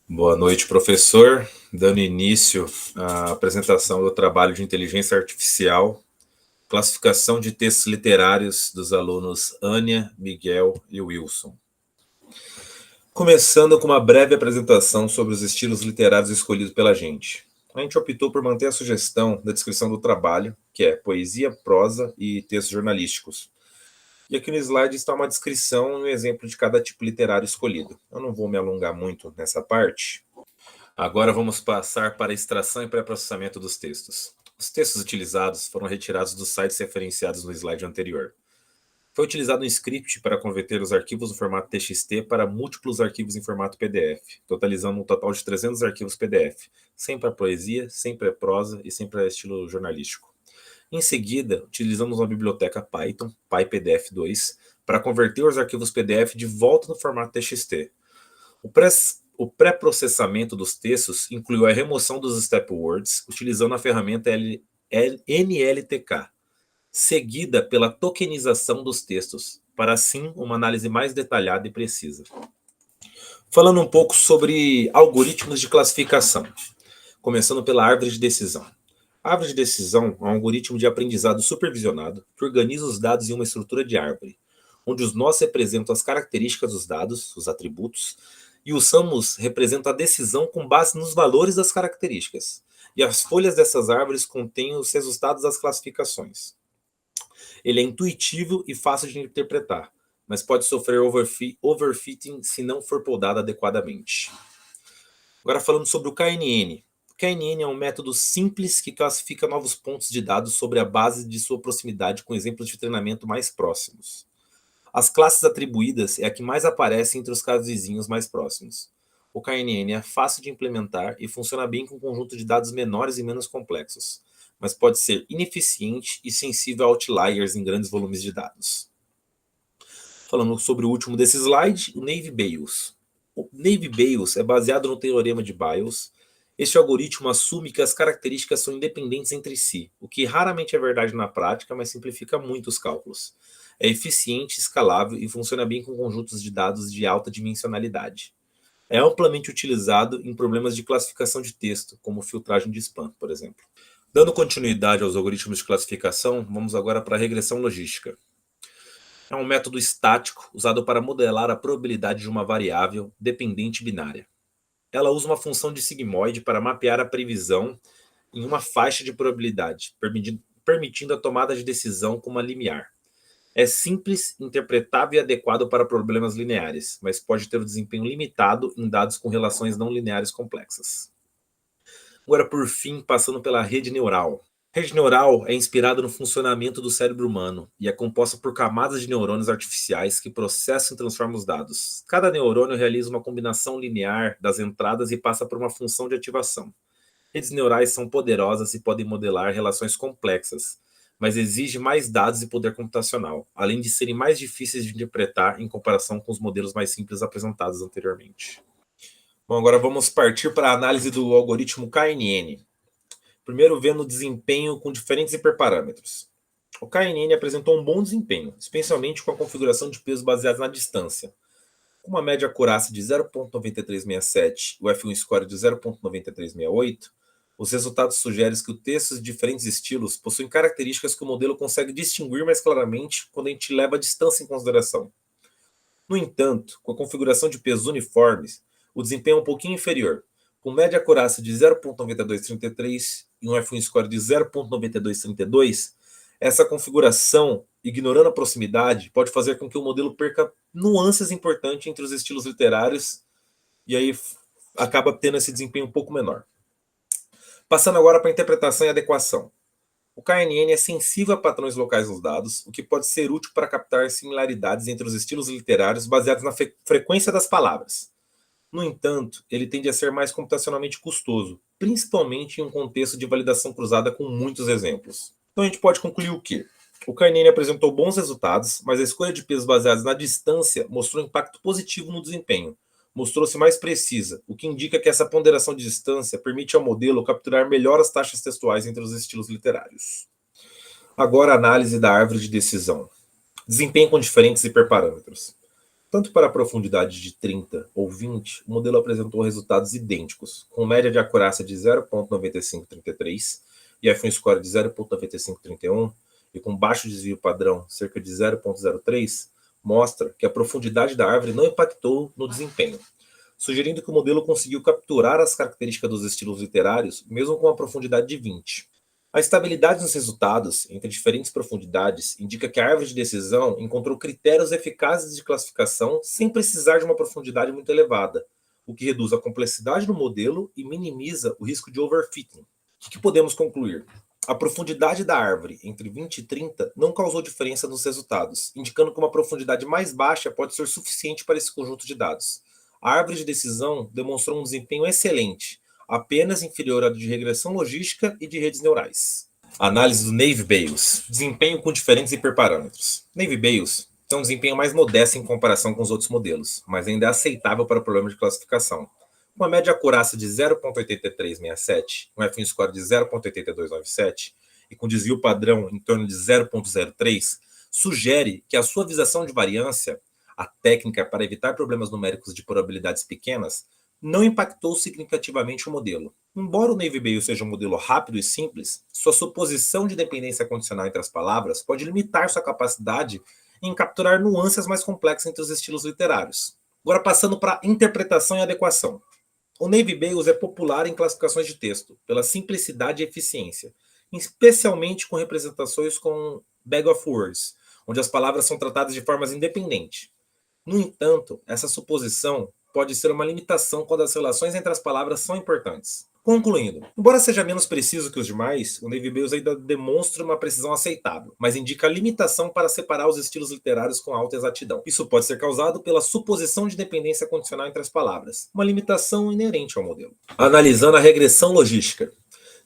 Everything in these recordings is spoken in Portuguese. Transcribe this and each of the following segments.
Boa noite, professor. Dando início à apresentação do trabalho de inteligência artificial, classificação de textos literários dos alunos Ania, Miguel e Wilson. Começando com uma breve apresentação sobre os estilos literários escolhidos pela gente. A gente optou por manter a sugestão da descrição do trabalho, que é poesia, prosa e textos jornalísticos. E aqui no slide está uma descrição e um exemplo de cada tipo literário escolhido. Eu não vou me alongar muito nessa parte. Agora vamos passar para a extração e pré-processamento dos textos. Os textos utilizados foram retirados dos sites referenciados no slide anterior. Foi utilizado um script para converter os arquivos no formato TXT para múltiplos arquivos em formato PDF, totalizando um total de 300 arquivos PDF, 100 para poesia, 100 para prosa e 100 para estilo jornalístico. Em seguida, utilizamos uma biblioteca Python, PyPDF2, para converter os arquivos PDF de volta no formato TXT. O pré-processamento dos textos incluiu a remoção dos step words, utilizando a ferramenta NLTK, seguida pela tokenização dos textos, para assim uma análise mais detalhada e precisa. Falando um pouco sobre algoritmos de classificação, começando pela árvore de decisão. A árvore de decisão é um algoritmo de aprendizado supervisionado que organiza os dados em uma estrutura de árvore, onde os nós representam as características dos dados, os atributos, e os samos representam a decisão com base nos valores das características. E as folhas dessas árvores contêm os resultados das classificações. Ele é intuitivo e fácil de interpretar, mas pode sofrer overfitting se não for podado adequadamente. Agora falando sobre o KNN. O KNN é um método simples que classifica novos pontos de dados sobre a base de sua proximidade com exemplos de treinamento mais próximos. As classes atribuídas é a que mais aparece entre os casos vizinhos mais próximos. O KNN é fácil de implementar e funciona bem com um conjunto de dados menores e menos complexos, mas pode ser ineficiente e sensível a outliers em grandes volumes de dados. Falando sobre o último desse slide, o Navy-Bayes. O Navy-Bayes é baseado no teorema de Bayes. Este algoritmo assume que as características são independentes entre si, o que raramente é verdade na prática, mas simplifica muito os cálculos. É eficiente, escalável e funciona bem com conjuntos de dados de alta dimensionalidade. É amplamente utilizado em problemas de classificação de texto, como filtragem de spam, por exemplo. Dando continuidade aos algoritmos de classificação, vamos agora para a regressão logística. É um método estático usado para modelar a probabilidade de uma variável dependente binária. Ela usa uma função de sigmoide para mapear a previsão em uma faixa de probabilidade, permitindo a tomada de decisão com uma limiar. É simples, interpretável e adequado para problemas lineares, mas pode ter um desempenho limitado em dados com relações não lineares complexas. Agora, por fim, passando pela rede neural. A rede neural é inspirada no funcionamento do cérebro humano e é composta por camadas de neurônios artificiais que processam e transformam os dados. Cada neurônio realiza uma combinação linear das entradas e passa por uma função de ativação. Redes neurais são poderosas e podem modelar relações complexas, mas exigem mais dados e poder computacional, além de serem mais difíceis de interpretar em comparação com os modelos mais simples apresentados anteriormente. Bom, agora vamos partir para a análise do algoritmo KNN. Primeiro, vendo o desempenho com diferentes hiperparâmetros. O KNN apresentou um bom desempenho, especialmente com a configuração de pesos baseados na distância. Com uma média acurácia de 0.9367 e o F1 score de 0.9368, os resultados sugerem que os textos de diferentes estilos possuem características que o modelo consegue distinguir mais claramente quando a gente leva a distância em consideração. No entanto, com a configuração de pesos uniformes, o desempenho é um pouquinho inferior, com média acurácia de 0.9233 e um F1 score de 0.9232, essa configuração, ignorando a proximidade, pode fazer com que o modelo perca nuances importantes entre os estilos literários e aí acaba tendo esse desempenho um pouco menor. Passando agora para a interpretação e adequação. O KNN é sensível a padrões locais nos dados, o que pode ser útil para captar similaridades entre os estilos literários baseados na frequência das palavras. No entanto, ele tende a ser mais computacionalmente custoso, principalmente em um contexto de validação cruzada com muitos exemplos. Então a gente pode concluir o quê? O KNN apresentou bons resultados, mas a escolha de pesos baseados na distância mostrou um impacto positivo no desempenho. Mostrou-se mais precisa, o que indica que essa ponderação de distância permite ao modelo capturar melhor as taxas textuais entre os estilos literários. Agora a análise da árvore de decisão. Desempenho com diferentes hiperparâmetros. Tanto para a profundidade de 30 ou 20, o modelo apresentou resultados idênticos, com média de acurácia de 0,9533 e F1 score de 0,9531, e com baixo desvio padrão, cerca de 0,03, mostra que a profundidade da árvore não impactou no desempenho, sugerindo que o modelo conseguiu capturar as características dos estilos literários, mesmo com a profundidade de 20. A estabilidade nos resultados entre diferentes profundidades indica que a árvore de decisão encontrou critérios eficazes de classificação sem precisar de uma profundidade muito elevada, o que reduz a complexidade do modelo e minimiza o risco de overfitting. O que podemos concluir? A profundidade da árvore entre 20 e 30 não causou diferença nos resultados, indicando que uma profundidade mais baixa pode ser suficiente para esse conjunto de dados. A árvore de decisão demonstrou um desempenho excelente, apenas inferior à de regressão logística e de redes neurais. Análise do Navy-Bayes. Desempenho com diferentes hiperparâmetros. Navy-Bayes tem um desempenho mais modesto em comparação com os outros modelos, mas ainda é aceitável para problemas de classificação. Com a média acurácia de 0,8367, um F1 score de 0,8297 e com desvio padrão em torno de 0,03, sugere que a suavização de variância, a técnica para evitar problemas numéricos de probabilidades pequenas, não impactou significativamente o modelo. Embora o Navy-Bayes seja um modelo rápido e simples, sua suposição de dependência condicional entre as palavras pode limitar sua capacidade em capturar nuances mais complexas entre os estilos literários. Agora passando para interpretação e adequação. O Navy-Bayes é popular em classificações de texto, pela simplicidade e eficiência, especialmente com representações com bag of words, onde as palavras são tratadas de formas independentes. No entanto, essa suposição pode ser uma limitação quando as relações entre as palavras são importantes. Concluindo, embora seja menos preciso que os demais, o Navy-Bayes ainda demonstra uma precisão aceitável, mas indica limitação para separar os estilos literários com alta exatidão. Isso pode ser causado pela suposição de dependência condicional entre as palavras, uma limitação inerente ao modelo. Analisando a regressão logística.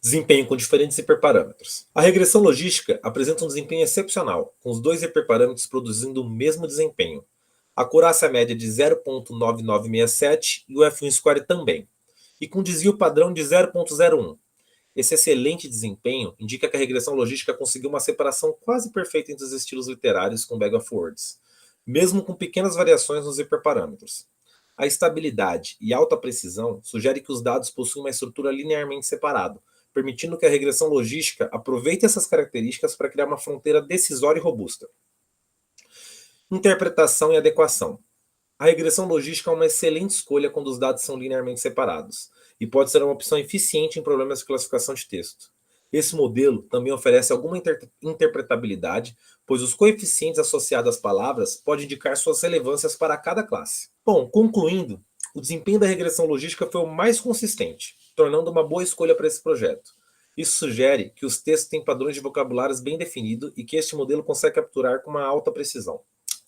Desempenho com diferentes hiperparâmetros. A regressão logística apresenta um desempenho excepcional, com os dois hiperparâmetros produzindo o mesmo desempenho. A acurácia média de 0,9967 e o F1 score também, e com desvio padrão de 0,01. Esse excelente desempenho indica que a regressão logística conseguiu uma separação quase perfeita entre os estilos literários com bag of words, mesmo com pequenas variações nos hiperparâmetros. A estabilidade e alta precisão sugerem que os dados possuem uma estrutura linearmente separada, permitindo que a regressão logística aproveite essas características para criar uma fronteira decisória e robusta. Interpretação e adequação. A regressão logística é uma excelente escolha quando os dados são linearmente separados, e pode ser uma opção eficiente em problemas de classificação de texto. Esse modelo também oferece alguma interpretabilidade, pois os coeficientes associados às palavras podem indicar suas relevâncias para cada classe. Bom, concluindo, o desempenho da regressão logística foi o mais consistente, tornando uma boa escolha para esse projeto. Isso sugere que os textos têm padrões de vocabulários bem definidos e que este modelo consegue capturar com uma alta precisão.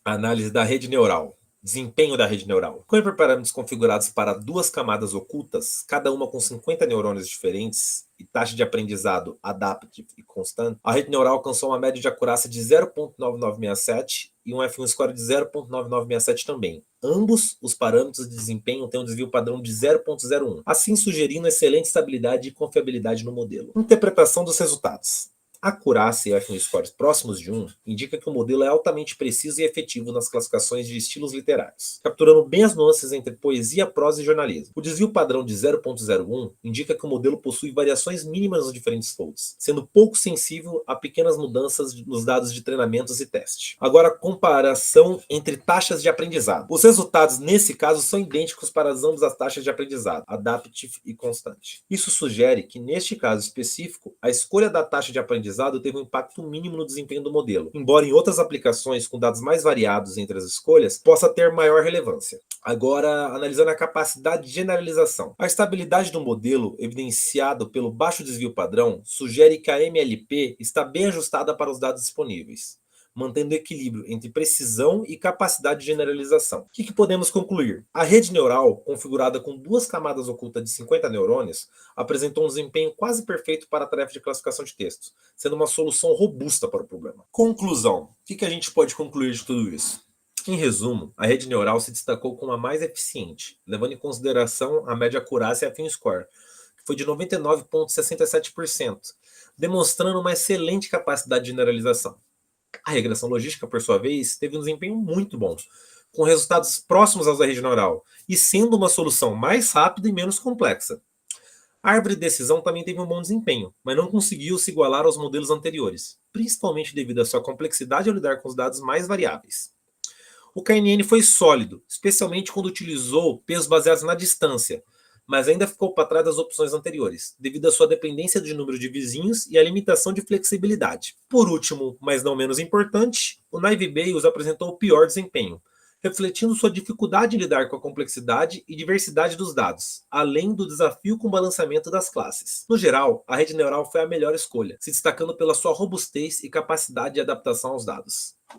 A análise da rede neural. Desempenho da rede neural. Com hiperparâmetros configurados para duas camadas ocultas, cada uma com 50 neurônios diferentes e taxa de aprendizado adaptive e constante, a rede neural alcançou uma média de acurácia de 0,9967 e um F1 score de 0,9967 também. Ambos os parâmetros de desempenho têm um desvio padrão de 0,01, assim sugerindo excelente estabilidade e confiabilidade no modelo. Interpretação dos resultados. A acurácia e o F1 score próximos de 1 indica que o modelo é altamente preciso e efetivo nas classificações de estilos literários, capturando bem as nuances entre poesia, prosa e jornalismo. O desvio padrão de 0,01 indica que o modelo possui variações mínimas nos diferentes folds, sendo pouco sensível a pequenas mudanças nos dados de treinamentos e teste. Agora, comparação entre taxas de aprendizado. Os resultados nesse caso são idênticos para ambas as taxas de aprendizado, adaptive e constante. Isso sugere que, neste caso específico, a escolha da taxa de aprendizado teve um impacto mínimo no desempenho do modelo, embora em outras aplicações com dados mais variados entre as escolhas possa ter maior relevância. Agora, analisando a capacidade de generalização. A estabilidade do modelo, evidenciado pelo baixo desvio padrão, sugere que a MLP está bem ajustada para os dados disponíveis, mantendo equilíbrio entre precisão e capacidade de generalização. O que podemos concluir? A rede neural, configurada com duas camadas ocultas de 50 neurônios, apresentou um desempenho quase perfeito para a tarefa de classificação de textos, sendo uma solução robusta para o problema. Conclusão. O que a gente pode concluir de tudo isso? Em resumo, a rede neural se destacou como a mais eficiente, levando em consideração a média acurácia e F1 score, que foi de 99,67%, demonstrando uma excelente capacidade de generalização. A regressão logística, por sua vez, teve um desempenho muito bom, com resultados próximos aos da rede neural, e sendo uma solução mais rápida e menos complexa. A árvore de decisão também teve um bom desempenho, mas não conseguiu se igualar aos modelos anteriores, principalmente devido à sua complexidade ao lidar com os dados mais variáveis. O KNN foi sólido, especialmente quando utilizou pesos baseados na distância, mas ainda ficou para trás das opções anteriores, devido à sua dependência de número de vizinhos e à limitação de flexibilidade. Por último, mas não menos importante, o Naive Bayes apresentou o pior desempenho, refletindo sua dificuldade em lidar com a complexidade e diversidade dos dados, além do desafio com o balanceamento das classes. No geral, a rede neural foi a melhor escolha, se destacando pela sua robustez e capacidade de adaptação aos dados.